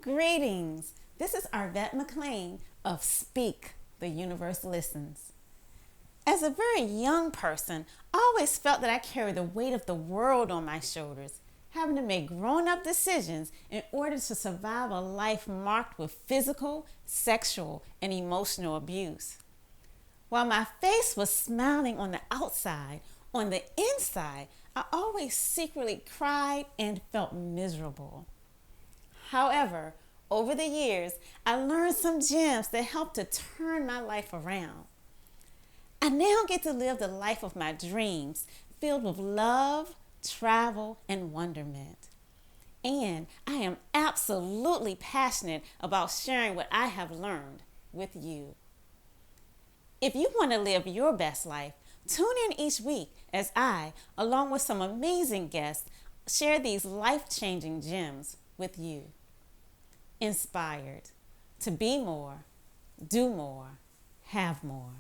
Greetings. This is Arvat McLean of Speak, the Universe Listens. As a very young person, I always felt that I carried the weight of the world on my shoulders, having to make grown-up decisions in order to survive a life marked with physical, sexual, and emotional abuse. While my face was smiling on the outside, on the inside, I always secretly cried and felt miserable. However, over the years, I learned some gems that helped to turn my life around. I now get to live the life of my dreams, filled with love, travel, and wonderment. And I am absolutely passionate about sharing what I have learned with you. If you want to live your best life, tune in each week as I, along with some amazing guests, share these life-changing gems with you. Inspired to be more, do more, have more.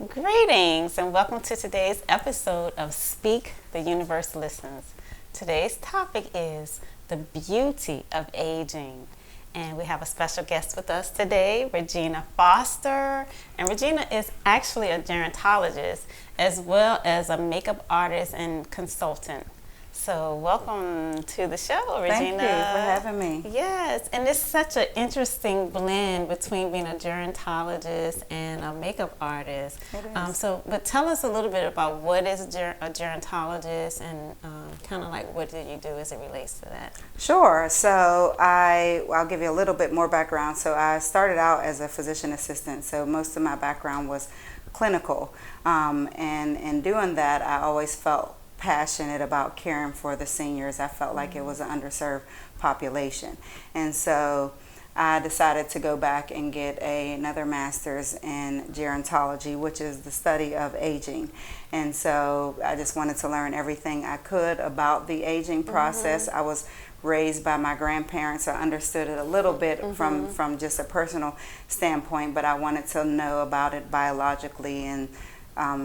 Greetings and welcome to today's episode of Speak, the Universe Listens. Today's topic is the beauty of aging. And we have a special guest with us today, Regina Foster. And Regina is actually a gerontologist as well as a makeup artist and consultant. So welcome to the show, Regina. Thank you for having me. Yes, and it's such an interesting blend between being a gerontologist and a makeup artist. It is. But tell us a little bit about what is a gerontologist and kind of like what do you do as it relates to that? Sure. So I'll give you a little bit more background. So I started out as a physician assistant. So most of my background was clinical. And in doing that, I always felt passionate about caring for the seniors. I felt like it was an underserved population. And so I decided to go back and get another master's in gerontology, which is the study of aging. And so I just wanted to learn everything I could about the aging process. I was raised by my grandparents. So I understood it a little bit from just a personal standpoint, but I wanted to know about it biologically and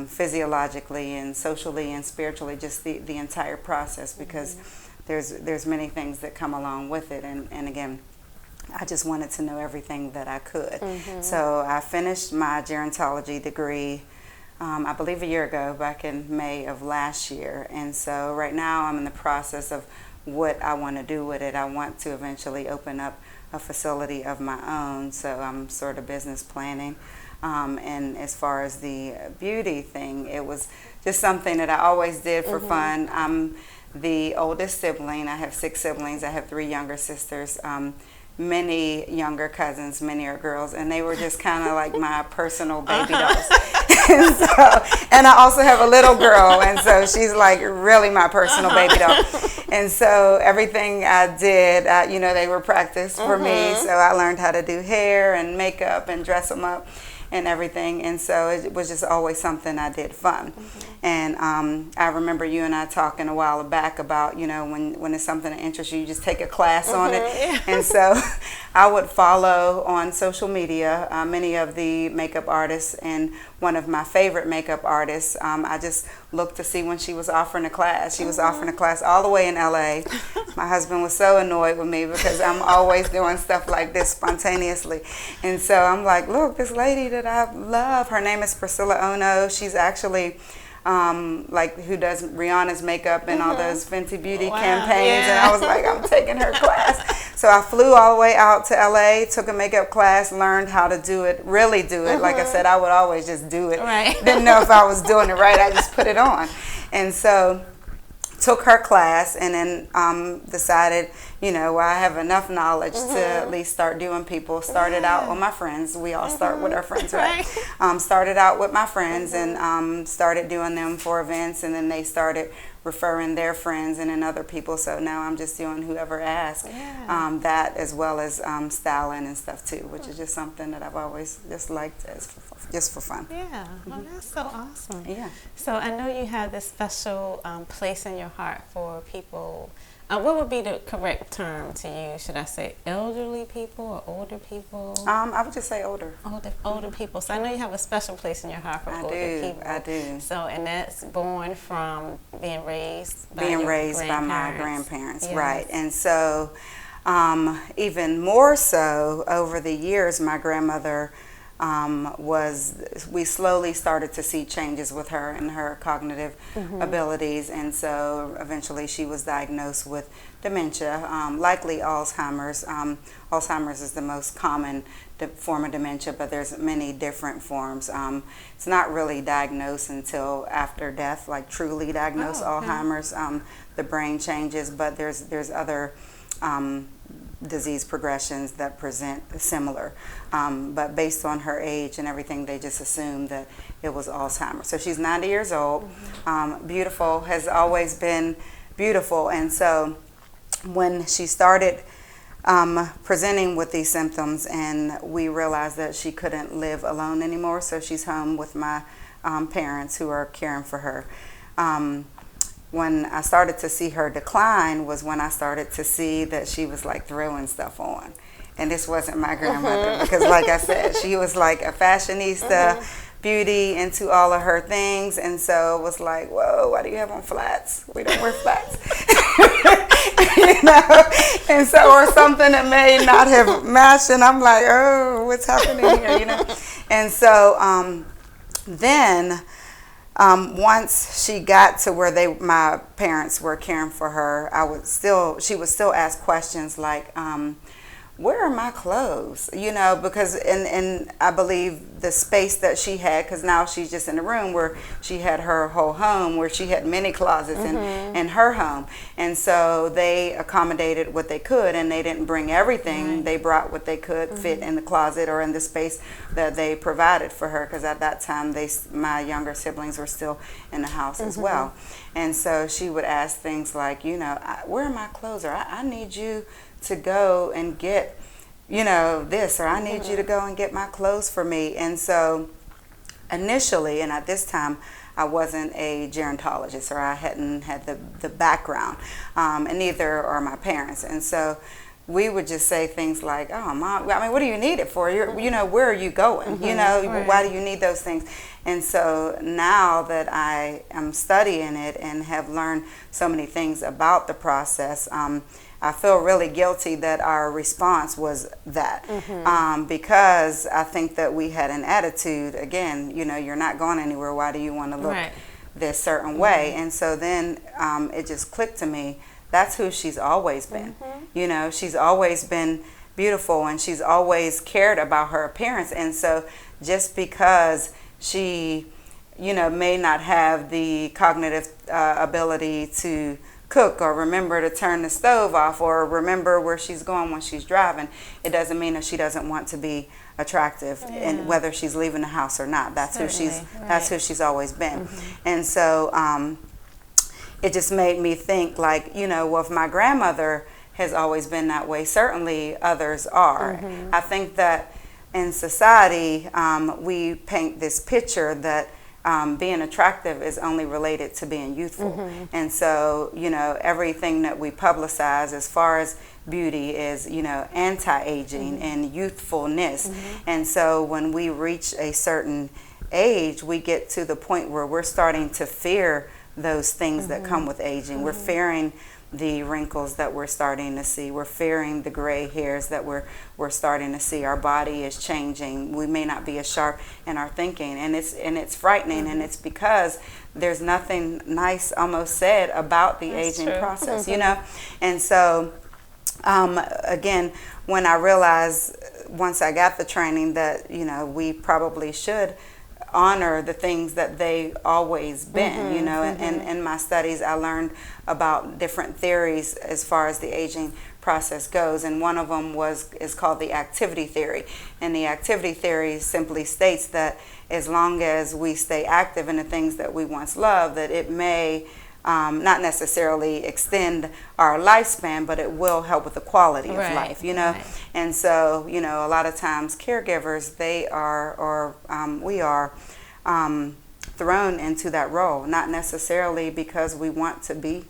physiologically and socially and spiritually, just the entire process, because there's many things that come along with it, and again, I just wanted to know everything that I could. So I finished my gerontology degree I believe a year ago, back in May of last year, and so right now I'm in the process of what I want to do with it. I want to eventually open up a facility of my own, so I'm sort of business planning. And as far as the beauty thing, it was just something that I always did for fun. I'm the oldest sibling. I have 6 siblings. I have 3 younger sisters, many younger cousins, many are girls, and they were just kind of like my personal baby dolls. And I also have a little girl, and so she's like really my personal baby doll. And so everything I did, they were practice for me. So I learned how to do hair and makeup and dress them up and everything, and so it was just always something I did fun. And I remember you and I talking a while back about, when it's something that interests you, you just take a class on it. And so I would follow on social media many of the makeup artists, and one of my favorite makeup artists, I just looked to see when she was offering a class. She was offering a class all the way in LA. My husband was so annoyed with me because I'm always doing stuff like this spontaneously. And so I'm like, look, this lady that I love, her name is Priscilla Ono. She's actually who does Rihanna's makeup and all those Fenty Beauty campaigns. And I was like, I'm taking her class. So I flew all the way out to LA, took a makeup class, learned how to do it, really do it. Like I said, I would always just do it. Didn't know if I was doing it right. I just put it on. And so took her class, and then decided, I have enough knowledge to at least start doing people. Started out with my friends. We all start with our friends, right? Started out with my friends and started doing them for events, and then they started referring their friends and then other people. So now I'm just doing whoever asks. That, as well as styling and stuff too, which is just something that I've always just liked just for fun. Yeah, oh, that's so awesome. Yeah. So I know you have this special place in your heart for people. What would be the correct term to use? Should I say elderly people or older people? I would just say older. Older people. So I know you have a special place in your heart for older people. I do. So, and that's born from being raised by my grandparents, yes. right? And so Even more so over the years, my grandmother we slowly started to see changes with her and her cognitive abilities, and so eventually she was diagnosed with dementia, likely Alzheimer's. Alzheimer's is the most common form of dementia, but there's many different forms. It's not really diagnosed until after death, like truly diagnosed Alzheimer's. The brain changes, but there's other disease progressions that present similar, but based on her age and everything, they just assumed that it was Alzheimer's. So she's 90 years old, beautiful, has always been beautiful, and so when she started presenting with these symptoms, and we realized that she couldn't live alone anymore, so she's home with my parents who are caring for her. When I started to see her decline was when I started to see that she was like throwing stuff on. And this wasn't my grandmother because, like I said, she was like a fashionista, beauty, into all of her things. And so it was like, whoa, why do you have on flats? We don't wear flats. You know? And so, or something that may not have matched. And I'm like, oh, what's happening here? You know? And so then once she got to where my parents were caring for her, she would still ask questions like, where are my clothes? You know, because and I believe the space that she had, because now she's just in a room where she had her whole home, where she had many closets in her home, and so they accommodated what they could, and they didn't bring everything. They brought what they could fit in the closet or in the space that they provided for her, because at that time my younger siblings were still in the house as well. And so she would ask things like, you know, where are my clothes? Or I need you to go and get, you know, this, or I need you to go and get my clothes for me. And so initially, and at this time, I wasn't a gerontologist, or I hadn't had the background, and neither are my parents. And so we would just say things like, oh, Mom, I mean, what do you need it for? You know, where are you going? You know, why do you need those things? And so now that I am studying it and have learned so many things about the process, I feel really guilty that our response was that, because I think that we had an attitude, again, you know, you're not going anywhere, why do you want to look this certain way? And so then it just clicked to me, that's who she's always been. You know, she's always been beautiful, and she's always cared about her appearance. And so just because she, you know, may not have the cognitive ability to cook, or remember to turn the stove off, or remember where she's going when she's driving, it doesn't mean that she doesn't want to be attractive, and whether she's leaving the house or not. That's that's who she's always been. And so it just made me think, like, you know, well, if my grandmother has always been that way, certainly others are. I think that in society we paint this picture that being attractive is only related to being youthful. And so, you know, everything that we publicize as far as beauty is, you know, anti-aging and youthfulness. And so when we reach a certain age, we get to the point where we're starting to fear those things that come with aging. We're fearing the wrinkles that we're starting to see. We're fearing the gray hairs that we're starting to see. Our body is changing. We may not be as sharp in our thinking, and it's frightening. And it's because there's nothing nice almost said about the aging process, you know. And so again, when I realized once I got the training that, you know, we probably should honor the things that they always been, you know, and in my studies I learned about different theories as far as the aging process goes, and one of them is called the activity theory. And the activity theory simply states that as long as we stay active in the things that we once loved, that it may not necessarily extend our lifespan, but it will help with the quality of life, you know. And so, you know, a lot of times caregivers, they are, or we are thrown into that role, not necessarily because we want to be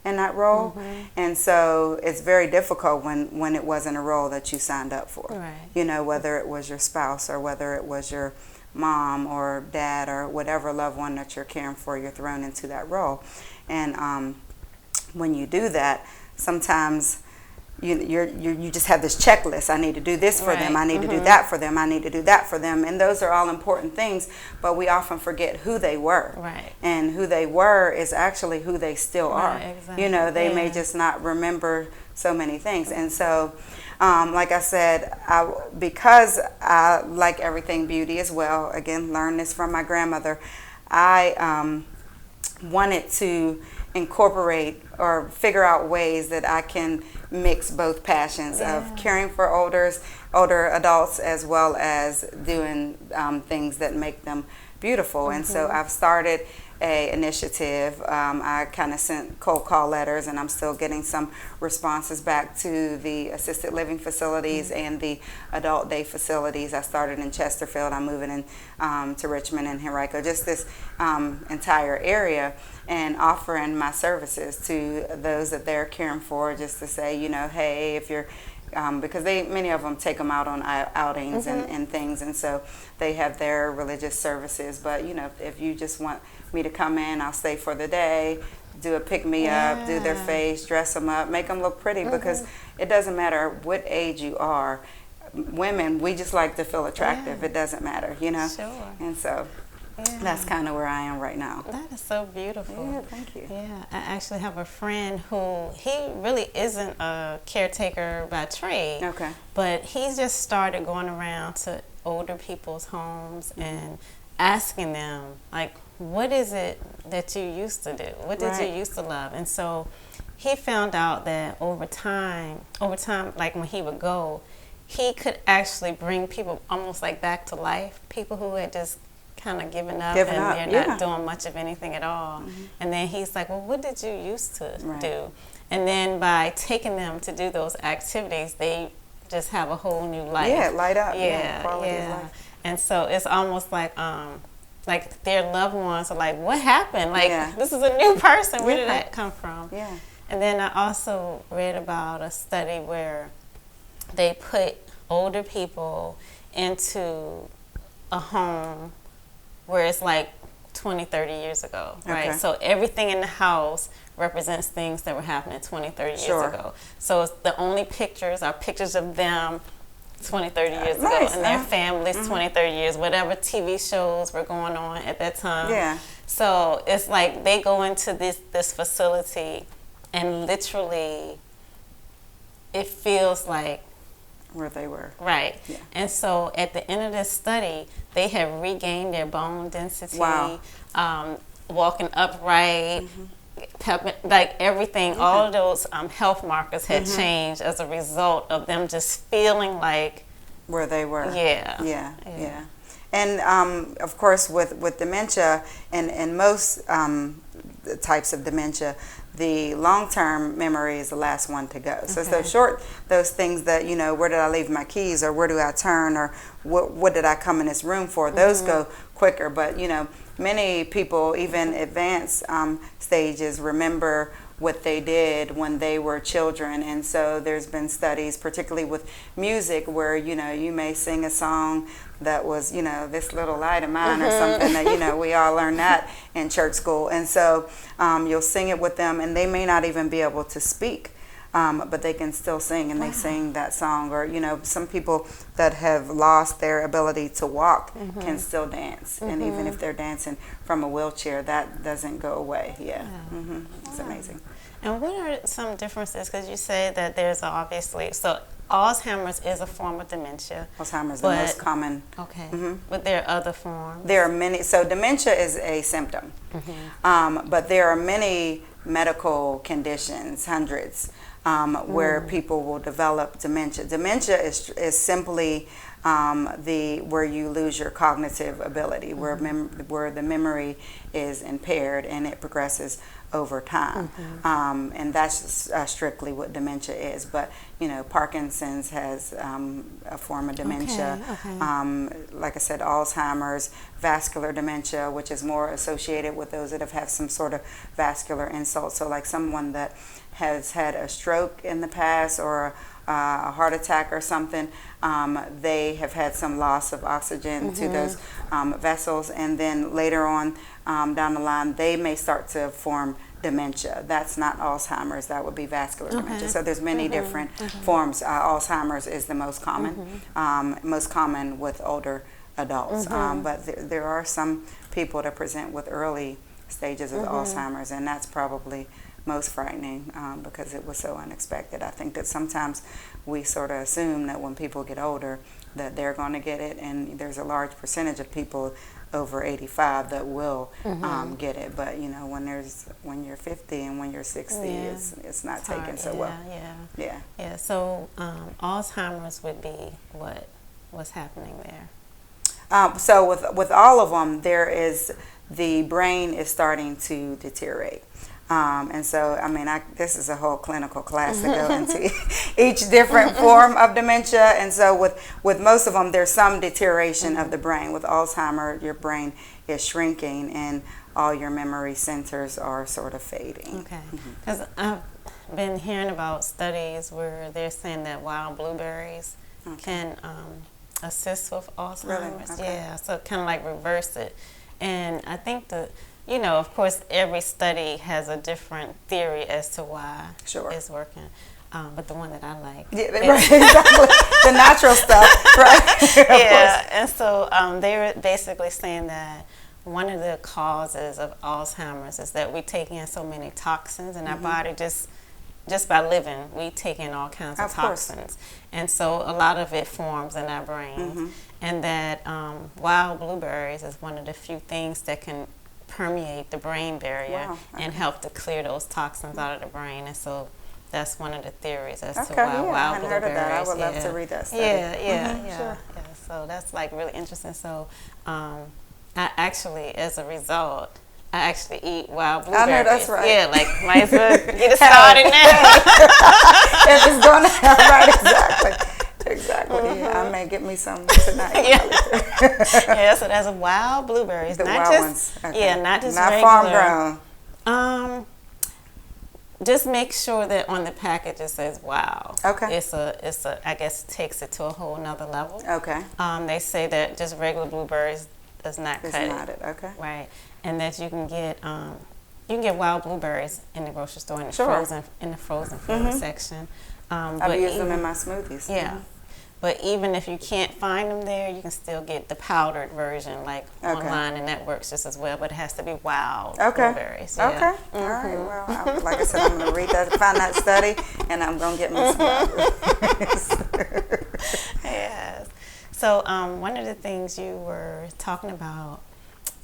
in that role. And so it's very difficult when it wasn't a role that you signed up for, you know, whether it was your spouse or whether it was your mom or dad or whatever loved one that you're caring for, you're thrown into that role. And when you do that, sometimes you just have this checklist. I need to do this for them. I need to do that for them. I need to do that for them. And those are all important things, but we often forget who they were. Right. And who they were is actually who they still are. Exactly. They may just not remember so many things. And so, like I said, because I like everything beauty as well, again, learned this from my grandmother, I wanted to incorporate or figure out ways that I can mix both passions of caring for older adults as well as doing things that make them beautiful. And so I've started a initiative. I kind of sent cold call letters, and I'm still getting some responses back to the assisted living facilities and the adult day facilities. I started in Chesterfield. I'm moving in to Richmond and Henrico, just this entire area, and offering my services to those that they're caring for, just to say, hey, if you're because many of them take them out on outings and things, and so they have their religious services. But if you just want me to come in, I'll stay for the day, do a pick me up, do their face, dress them up, make them look pretty, because it doesn't matter what age you are. Women, we just like to feel attractive. It doesn't matter, Sure. And so that's kind of where I am right now. That is so beautiful. Yeah, thank you. Yeah, I actually have a friend who, he really isn't a caretaker by trade. Okay. But he's just started going around to older people's homes and asking them, like, what is it that you used to do? What did you used to love? And so he found out that over time, like when he would go, he could actually bring people almost like back to life, people who had just kind of given up and they're not doing much of anything at all. And then he's like, well, what did you used to do? And then by taking them to do those activities, they just have a whole new life. Yeah, light up. Quality of life. And so it's almost like their loved ones are like, what happened? Like, this is a new person. Where did that come from? Yeah. And then I also read about a study where they put older people into a home where it's like 20, 30 years ago, right? Okay. So everything in the house represents things that were happening 20, 30 years ago. So it's the only pictures are pictures of them 20, 30 years ago, and their families 20, 30 years, whatever TV shows were going on at that time. Yeah. So it's like they go into this facility and literally it feels like where they were. Right. Yeah. And so at the end of this study, they have regained their bone density, walking upright, like everything, all of those health markers had changed as a result of them just feeling like where they were. Yeah. And of course, with dementia and most types of dementia, the long-term memory is the last one to go. So it's those things that, where did I leave my keys, or where do I turn, or what did I come in this room for? Those go quicker. But, many people, even advanced stages, remember what they did when they were children. And so there's been studies, particularly with music, where, you may sing a song that was, this little light of mine or something that, we all learned that in church school. And so you'll sing it with them, and they may not even be able to speak, but they can still sing, and they sing that song. Or, some people that have lost their ability to walk can still dance. And even if they're dancing from a wheelchair, that doesn't go away. It's amazing. And what are some differences? Because you say that there's obviously, so Alzheimer's is a form of dementia. Alzheimer's is the most common. Okay. But there are other forms. There are many. So dementia is a symptom. But there are many medical conditions, hundreds, where people will develop dementia. Dementia is simply where you lose your cognitive ability, where the memory is impaired and it progresses over time. And that's strictly what dementia is. But, Parkinson's has a form of dementia. Like I said, Alzheimer's, vascular dementia, which is more associated with those that have had some sort of vascular insult. So like someone that has had a stroke in the past, or a heart attack or something, they have had some loss of oxygen to those vessels, and then later on down the line they may start to form dementia. That's not Alzheimer's. That would be vascular dementia. So there's many different forms. Alzheimer's is the most common, most common with older adults. But there are some people that present with early stages of Alzheimer's, and that's probably most frightening because it was so unexpected. I think that sometimes we sort of assume that when people get older that they're going to get it, and there's a large percentage of people over 85 that will get it. But you know, when you're 50 and when you're 60, it's not taken so well. Yeah. So Alzheimer's would be what's happening there. So with all of them, the brain is starting to deteriorate. And so, I mean, this is a whole clinical class to go into each different form of dementia. And so with most of them, there's some deterioration of the brain. With Alzheimer, your brain is shrinking and all your memory centers are sort of fading. Okay. Because I've been hearing about studies where they're saying that wild blueberries can assist with Alzheimer's. Really? Okay. Yeah, so kind of like reverse it. And I think you know, of course, every study has a different theory as to why it's working. But the one that I like. Yeah, right, exactly. The natural stuff, right? Yeah, and so they were basically saying that one of the causes of Alzheimer's is that we take in so many toxins in our body just by living. We take in all kinds of toxins. And so a lot of it forms in our brains. And that wild blueberries is one of the few things that can permeate the brain barrier and help to clear those toxins out of the brain. And so that's one of the theories as to why wild blueberries. Heard of that. I would love to read that study. Yeah. So that's like really interesting. So I actually, as a result, I actually eat wild blueberries. I know that's right. Yeah, like might as well get it started now. If it's going to right, exactly. Yeah, I may get me some tonight. Yeah, so that's wild blueberries. The not wild just, ones. Okay. Yeah, not just not regular. farm grown. Just make sure that on the package it says wow. Okay. It's a I guess takes it to a whole nother level. Okay. They say that just regular blueberries does not cut it. It's not it. Okay. Right. And that you can get wild blueberries in the grocery store in the frozen food section. I've used them in my smoothies. Yeah. But even if you can't find them there, you can still get the powdered version, like online, and that works just as well. But it has to be wild blueberries. Yeah. Okay. All right. Well, like I said, I'm going to read that, find that study, and I'm going to get me some. Yes. So one of the things you were talking about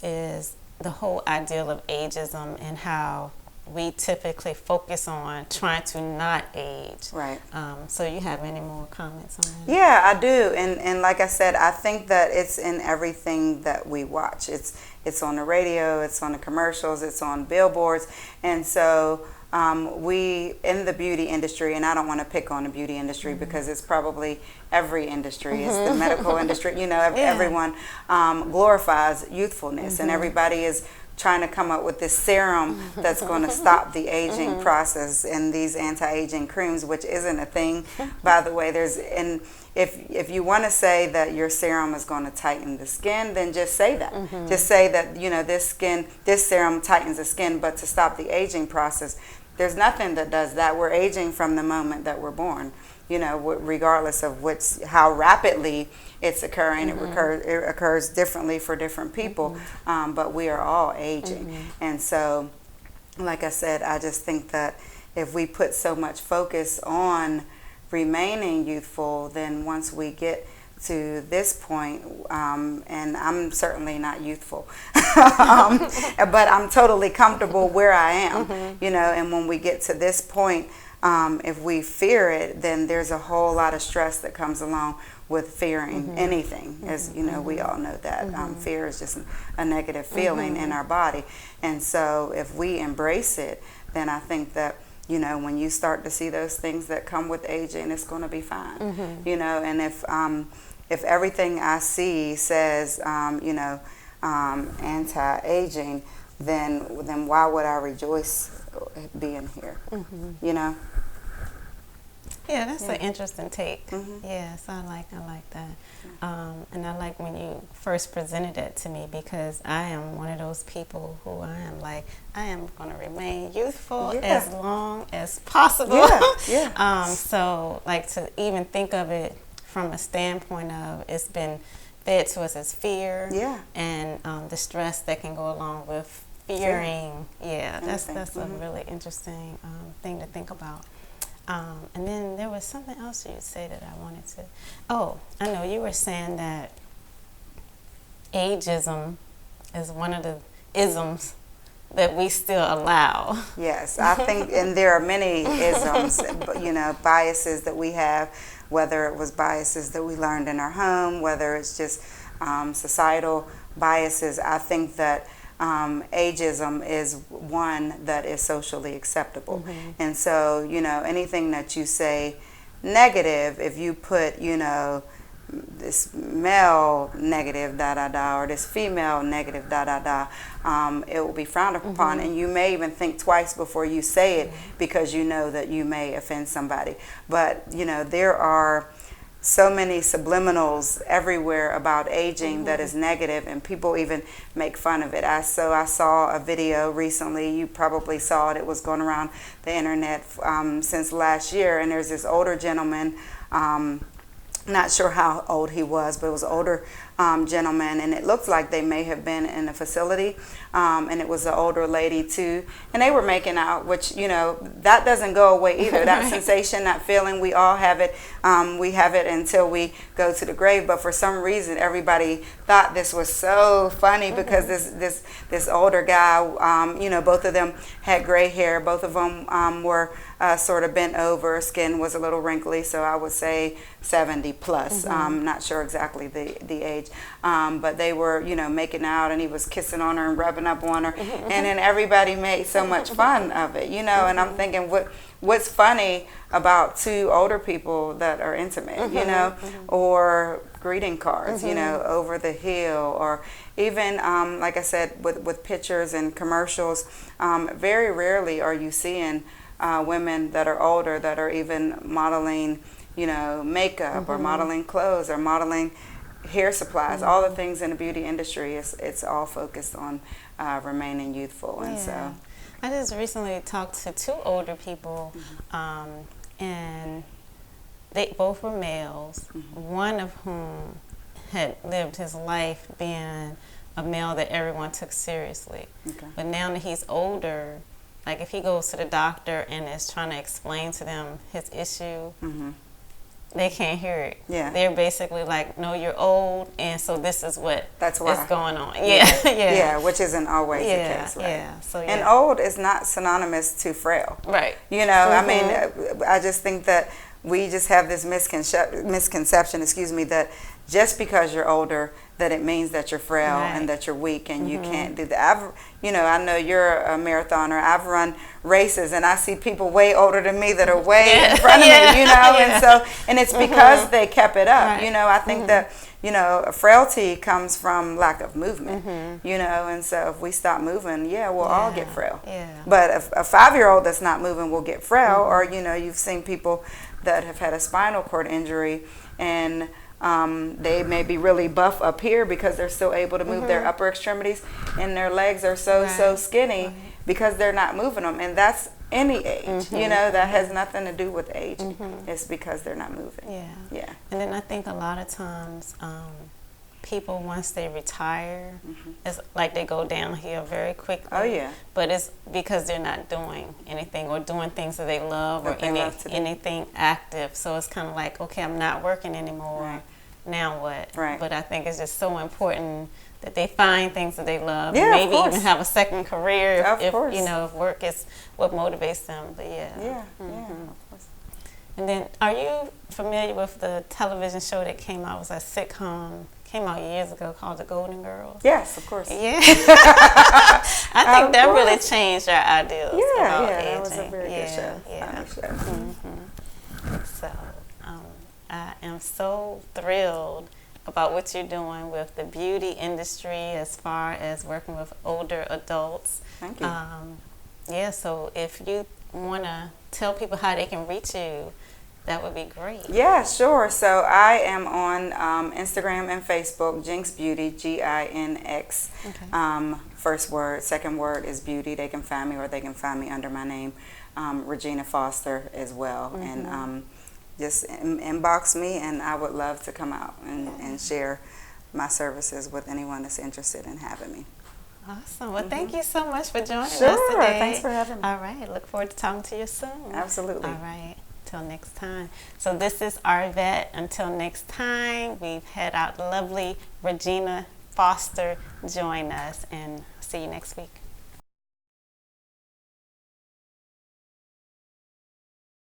is the whole ideal of ageism and how we typically focus on trying to not age. Right. So you have any more comments on that? Yeah, I do. And like I said, I think that it's in everything that we watch. It's on the radio, it's on the commercials, it's on billboards. And so we, in the beauty industry, and I don't want to pick on the beauty industry because it's probably every industry. It's the medical industry. You know, everyone glorifies youthfulness, and everybody is trying to come up with this serum that's going to stop the aging process, and these anti-aging creams, which isn't a thing, by the way. If you want to say that your serum is going to tighten the skin, then just say that. Just say that, you know, this serum tightens the skin, but to stop the aging process, there's nothing that does that. We're aging from the moment that we're born, you know, regardless of how rapidly it's occurring. It occurs differently for different people, but we are all aging. And so, like I said, I just think that if we put so much focus on remaining youthful, then once we get to this point, and I'm certainly not youthful, but I'm totally comfortable where I am, you know, and when we get to this point, if we fear it, then there's a whole lot of stress that comes along with fearing anything. As you know, we all know that fear is just a negative feeling in our body. And so if we embrace it, then I think that, you know, when you start to see those things that come with aging, it's going to be fine. You know, and if everything I see says, you know, anti-aging, then why would I rejoice being here? You know? Yeah, that's an interesting take. Yes, I like that. And I like when you first presented it to me, because I am one of those people who I am going to remain youthful as long as possible. So like to even think of it from a standpoint of it's been fed to us as fear and the stress that can go along with fearing. That's a really interesting thing to think about. And then there was something else you say that I wanted to. Oh, I know you were saying that ageism is one of the isms that we still allow. Yes, I think, and there are many isms, biases that we have, whether it was biases that we learned in our home, whether it's just societal biases. I think that ageism is one that is socially acceptable. And so, anything that you say negative, if you put, this male negative or this female negative it will be frowned upon, and you may even think twice before you say it because you know that you may offend somebody. But there are so many subliminals everywhere about aging that is negative, and people even make fun of it. So I saw a video recently, you probably saw it, it was going around the internet since last year, and there's this older gentleman, not sure how old he was, but it was an older gentleman, and it looked like they may have been in a facility, and it was an older lady too, and they were making out, which that doesn't go away either. That sensation, that feeling, we all have it. We have it until we go to the grave, but for some reason everybody thought this was so funny because this older guy, both of them had gray hair, both of them were sort of bent over, skin was a little wrinkly, so I would say 70 plus. Not sure exactly the age, but they were making out, and he was kissing on her and rubbing up on her, and then everybody made so much fun of it, and I'm thinking, what's funny about two older people that are intimate, or greeting cards, over the hill, or even like I said, with pictures and commercials, very rarely are you seeing women that are older that are even modeling makeup or modeling clothes or modeling hair supplies. All the things in the beauty industry, it's all focused on remaining youthful. And so I just recently talked to two older people, and they both were males, one of whom had lived his life being a male that everyone took seriously. But now that he's older, like if he goes to the doctor and is trying to explain to them his issue, they can't hear it. They're basically like, no, you're old, and so this is what is going on. Which isn't always the case, right? So, and old is not synonymous to frail. Right. I mean, I just think that we just have this misconception, that just because you're older, that it means that you're frail and that you're weak and you can't do that. I know you're a marathoner. I've run races, and I see people way older than me that are way in front of me, and it's because they kept it up. I think that frailty comes from lack of movement, and so if we stop moving, we'll all get frail. But a 5-year-old that's not moving will get frail, or you've seen people that have had a spinal cord injury, and they may be really buff up here because they're still able to move their upper extremities, and their legs are so skinny because they're not moving them. And that's any age, that has nothing to do with age. It's because they're not moving. And then I think a lot of times people, once they retire, it's like they go downhill very quickly. But it's because they're not doing anything or doing things that they love or anything active. So it's kind of like, okay, I'm not working anymore. Now what? But I think it's just so important that they find things that they love, and maybe even have a second career if work is what motivates them. But of course. And then, are you familiar with the television show that came out? It was a sitcom, came out years ago, called The Golden Girls? Yes, of course. I think that really changed our ideas about aging. That was a very good show. So, I am so thrilled about what you're doing with the beauty industry as far as working with older adults. Thank you. So if you want to tell people how they can reach you, That would be great. Yeah, sure. So I am on Instagram and Facebook, Jinx Beauty, Ginx. Okay. First word, second word is beauty. They can find me, or they can find me under my name, Regina Foster, as well. Mm-hmm. And just inbox me, and I would love to come out and share my services with anyone that's interested in having me. Awesome. Well, thank you so much for joining us Sure. today. Thanks for having me. All right. Look forward to talking to you soon. Absolutely. All right. Till next time. So this is Arvat. Until next time, we've had our lovely Regina Foster join us, and see you next week.